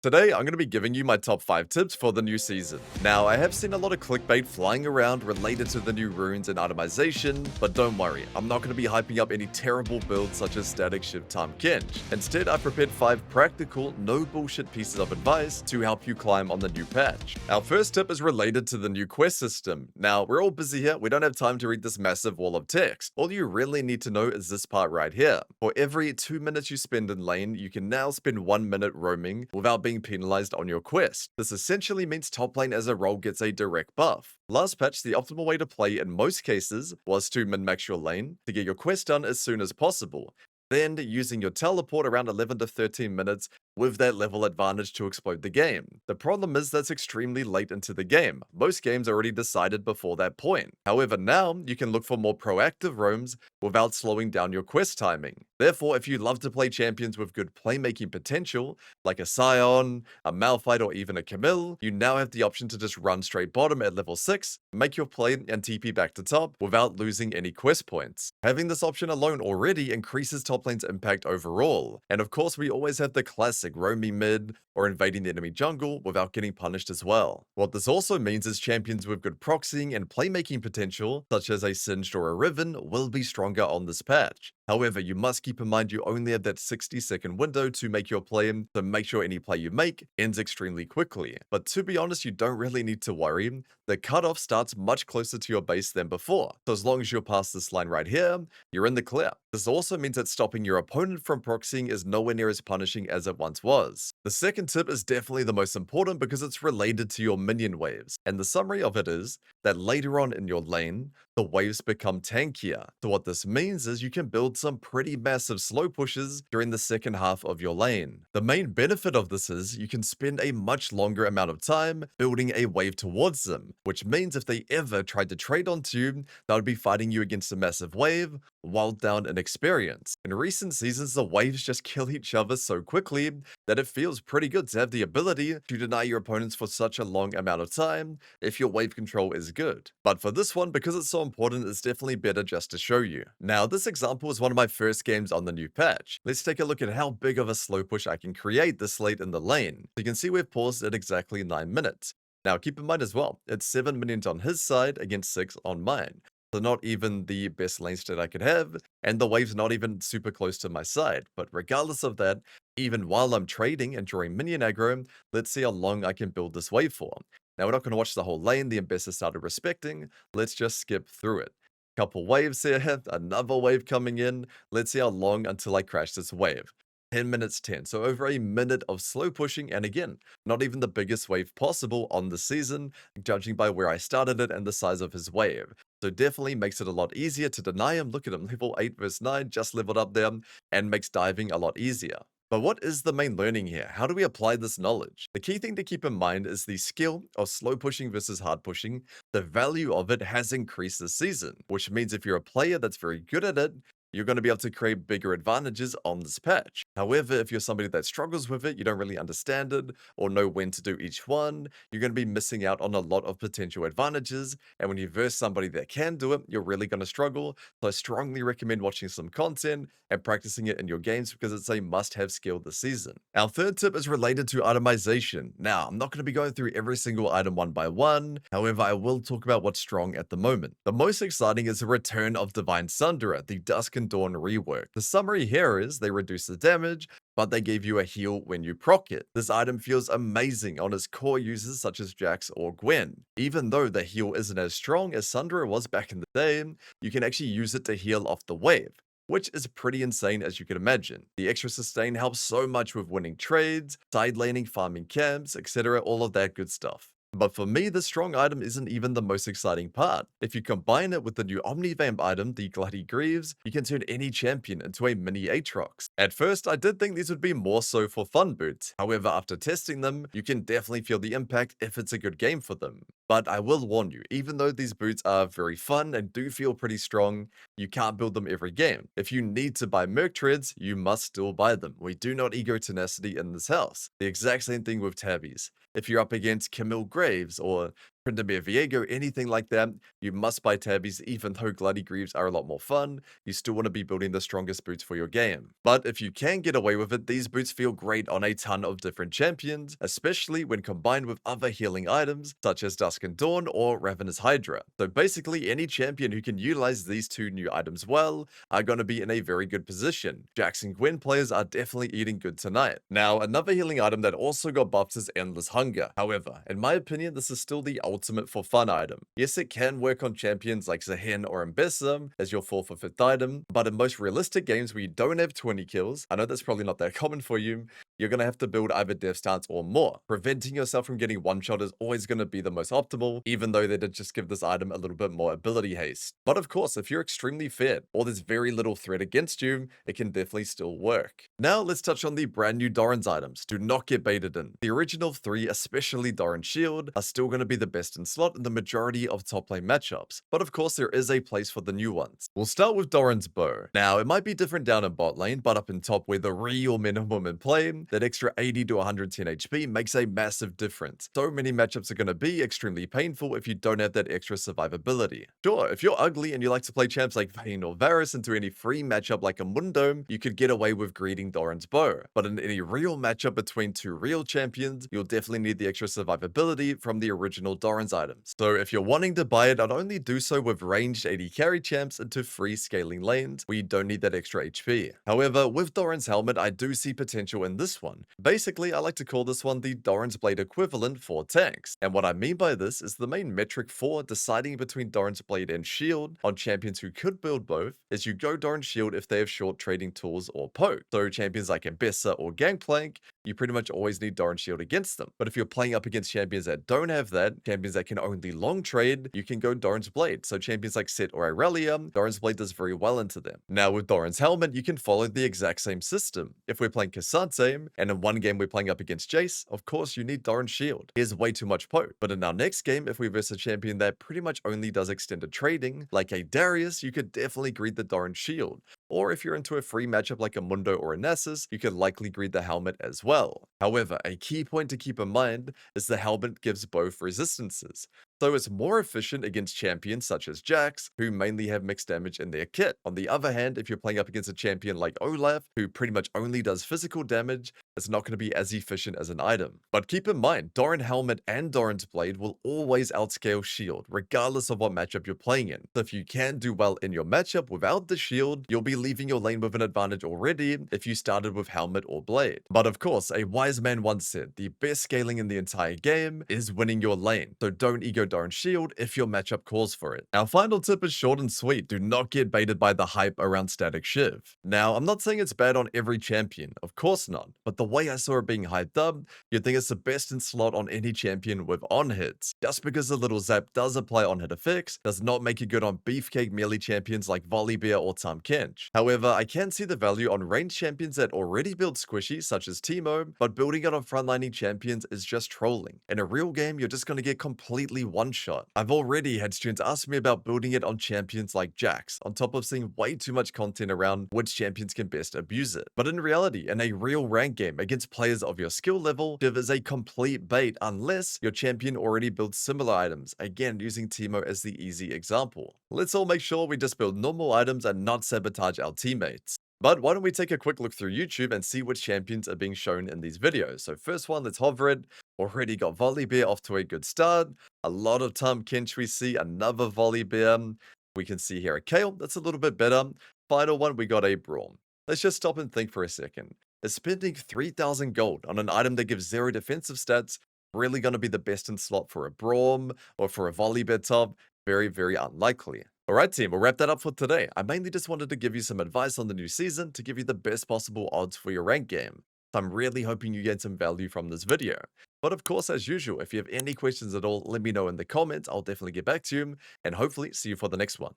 Today, I'm going to be giving you my top 5 tips for the new season. Now, I have seen a lot of clickbait flying around related to the new runes and itemization, but don't worry, I'm not going to be hyping up any terrible builds such as Statikk, Shiv, Kinch. Instead, I prepared 5 practical, no bullshit pieces of advice to help you climb on the new patch. Our first tip is related to the new quest system. Now, we're all busy here, we don't have time to read this massive wall of text. All you really need to know is this part right here. For every 2 minutes you spend in lane, you can now spend 1 minute roaming without being penalized on your quest. This essentially means top lane as a role gets a direct buff. Last patch, the optimal way to play in most cases was to min-max your lane to get your quest done as soon as possible. Then, using your teleport around 11 to 13 minutes with that level advantage to explode the game. The problem is that's extremely late into the game. Most games are already decided before that point. However, now you can look for more proactive roams without slowing down your quest timing. Therefore, if you love to play champions with good playmaking potential, like a Scion, a Malphite, or even a Camille, you now have the option to just run straight bottom at level 6, make your play, and TP back to top without losing any quest points. Having this option alone already increases top lane's impact overall. And of course, we always have the classic roaming mid or invading the enemy jungle without getting punished as well. What this also means is champions with good proxying and playmaking potential, such as a Singed or a Riven, will be stronger on this patch. However, you must keep in mind you only have that 60-second window to make your play, so make sure any play you make ends extremely quickly. But to be honest, you don't really need to worry. The cutoff starts much closer to your base than before, so as long as you're past this line right here, you're in the clear. This also means that stopping your opponent from proxying is nowhere near as punishing as it once was. The second tip is definitely the most important because it's related to your minion waves, and the summary of it is that later on in your lane, the waves become tankier. So what this means is you can build some pretty massive slow pushes during the second half of your lane. The main benefit of this is you can spend a much longer amount of time building a wave towards them, which means if they ever tried to trade onto you, they would be fighting you against a massive wave, while down in experience. In recent seasons, the waves just kill each other so quickly that it feels pretty good to have the ability to deny your opponents for such a long amount of time if your wave control is good. But for this one, because it's so important, it's definitely better just to show you. Now, this example is one of my first games on the new patch. Let's take a look at how big of a slow push I can create this late in the lane. You can see we've paused at exactly 9 minutes. Now, keep in mind as well, it's 7 minions on his side against 6 on mine. So not even the best lane state I could have, and the wave's not even super close to my side. But regardless of that, even while I'm trading and drawing minion aggro, let's see how long I can build this wave for. Now we're not going to watch the whole lane, the Ambassador started respecting, let's just skip through it. Couple waves here, another wave coming in, let's see how long until I crash this wave. 10 minutes 10, so over a minute of slow pushing, and again, not even the biggest wave possible on the season, judging by where I started it and the size of his wave. So definitely makes it a lot easier to deny him. Look at him, level 8 verse 9, just leveled up there, and makes diving a lot easier. But what is the main learning here? How do we apply this knowledge? The key thing to keep in mind is the skill of slow pushing versus hard pushing. The value of it has increased this season, which means if you're a player that's very good at it, you're going to be able to create bigger advantages on this patch. However, if you're somebody that struggles with it, you don't really understand it or know when to do each one, you're going to be missing out on a lot of potential advantages. And when you verse somebody that can do it, you're really going to struggle. So I strongly recommend watching some content and practicing it in your games because it's a must-have skill this season. Our third tip is related to itemization. Now, I'm not going to be going through every single item one by one. However, I will talk about what's strong at the moment. The most exciting is the return of Divine Sunderer, the Dusk and Dawn rework. The summary here is they reduce the damage, but they give you a heal when you proc it. This item feels amazing on its core users such as Jax or Gwen. Even though the heal isn't as strong as Sunderer was back in the day, you can actually use it to heal off the wave, which is pretty insane as you can imagine. The extra sustain helps so much with winning trades, side laning, farming camps, etc., all of that good stuff. But for me, the strong item isn't even the most exciting part. If you combine it with the new Omnivamp item, the Glady Greaves, you can turn any champion into a mini Aatrox. At first, I did think these would be more so for fun boots. However, after testing them, you can definitely feel the impact if it's a good game for them. But I will warn you, even though these boots are very fun and do feel pretty strong, you can't build them every game. If you need to buy Merc Treads, you must still buy them. We do not ego tenacity in this house. The exact same thing with Tabbies. If you're up against Camille Graves or Tryndamere Viego, anything like that, you must buy tabbies. Even though Gladi Greaves are a lot more fun, you still want to be building the strongest boots for your game. But if you can get away with it, these boots feel great on a ton of different champions, especially when combined with other healing items such as Dusk and Dawn or Ravenous Hydra. So basically, any champion who can utilize these two new items well are going to be in a very good position. Jax and Gwen players are definitely eating good tonight. Now, another healing item that also got buffed is Endless Hunger. However, in my opinion, this is still the ultimate for fun item. Yes, it can work on champions like Zahin or Mbessa as your 4th or 5th item, but in most realistic games where you don't have 20 kills, I know that's probably not that common for you, you're going to have to build either Death Stance or more. Preventing yourself from getting one-shot is always going to be the most optimal, even though they did just give this item a little bit more ability haste. But of course, if you're extremely fit, or there's very little threat against you, it can definitely still work. Now let's touch on the brand new Doran's items. Do not get baited in. The original 3, especially Doran's Shield, are still going to be the best in slot in the majority of top lane matchups, but of course there is a place for the new ones. We'll start with Doran's Bow. Now, it might be different down in bot lane, but up in top where the real men and women play, that extra 80 to 110 HP makes a massive difference. So many matchups are going to be extremely painful if you don't have that extra survivability. Sure, if you're ugly and you like to play champs like Vayne or Varus into any free matchup like a Mundo, you could get away with greeting Doran's Bow. But in any real matchup between two real champions, you'll definitely need the extra survivability from the original Doran's items. So if you're wanting to buy it, I'd only do so with ranged AD carry champs into free scaling lanes where you don't need that extra HP. However, with Doran's helmet, I do see potential in this one. Basically, I like to call this one the Doran's Blade equivalent for tanks. And what I mean by this is the main metric for deciding between Doran's Blade and Shield on champions who could build both is you go Doran's Shield if they have short trading tools or poke. So champions like Mbessa or Gangplank, you pretty much always need Doran's Shield against them. But if you're playing up against champions that don't have that, champions that can only long trade, you can go Doran's Blade. So champions like Set or Irelia, Doran's Blade does very well into them. Now with Doran's Helmet, you can follow the exact same system. If we're playing Cassante, and in one game we're playing up against Jace, of course you need Doran's Shield. He has way too much poke. But in our next game, if we verse a champion that pretty much only does extended trading, like a Darius, you could definitely greet the Doran's Shield. Or if you're into a free matchup like a Mundo or a Nessus, you could likely greet the helmet as well. However, a key point to keep in mind is the helmet gives both resistances. So it's more efficient against champions such as Jax, who mainly have mixed damage in their kit. On the other hand, if you're playing up against a champion like Olaf, who pretty much only does physical damage, it's not going to be as efficient as an item. But keep in mind, Doran Helmet and Doran's Blade will always outscale Shield, regardless of what matchup you're playing in. So if you can do well in your matchup without the Shield, you'll be leaving your lane with an advantage already if you started with Helmet or Blade. But of course, a wise man once said, the best scaling in the entire game is winning your lane. So don't ego Doran's Shield if your matchup calls for it. Our final tip is short and sweet. Do not get baited by the hype around Statikk Shiv. Now, I'm not saying it's bad on every champion, of course not, but the way I saw it being hyped up, you'd think it's the best in slot on any champion with on hits. Just because the little zap does apply on hit effects, does not make it good on beefcake melee champions like Volibear or Tahm Kench. However, I can see the value on ranged champions that already build squishy, such as Teemo, but building it on frontlining champions is just trolling. In a real game, you're just going to get completely one-shot. I've already had students ask me about building it on champions like Jax, on top of seeing way too much content around which champions can best abuse it. But in reality, in a real rank game against players of your skill level, Shiv is a complete bait unless your champion already builds similar items, again using Teemo as the easy example. Let's all make sure we just build normal items and not sabotage our teammates. But why don't we take a quick look through YouTube and see which champions are being shown in these videos. So first one, let's hover it. Already got Volibear off to a good start. A lot of Tahm Kench we see, another Volibear. We can see here a Kale, that's a little bit better. Final one, we got a Braum. Let's just stop and think for a second. Is spending 3,000 gold on an item that gives 0 defensive stats really going to be the best in slot for a Braum or for a Volibear top? Very, very unlikely. Alright team, we'll wrap that up for today. I mainly just wanted to give you some advice on the new season to give you the best possible odds for your rank game. So I'm really hoping you get some value from this video. But of course, as usual, if you have any questions at all, let me know in the comments. I'll definitely get back to you and hopefully see you for the next one.